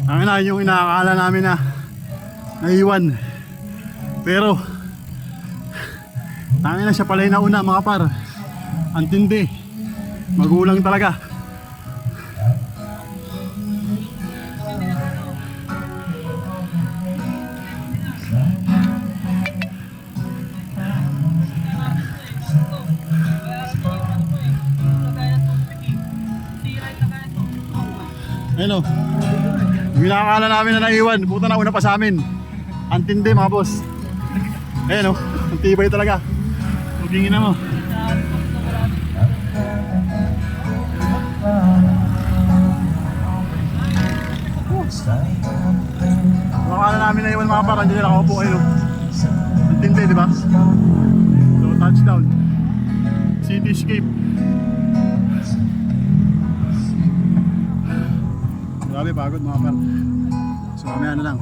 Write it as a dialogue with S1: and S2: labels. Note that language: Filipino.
S1: Ang ina, yung inaakala namin na naiwan. Pero tangin na siya pala yung nauna mga par. Ang tindi. Magulang talaga. Ayun o. Yung inaakala namin na naiwan, puta na una pa sa amin. Ang tindi mga boss. Ayun o, ang tibay talaga. Hugingin na mo. Akala namin na iwan mga par, hindi nila nakaupo. Ayun o. Ang tindi, di ba? So, touchdown. Cityscape. Grabe, pagod mga par. So, mamaya na lang.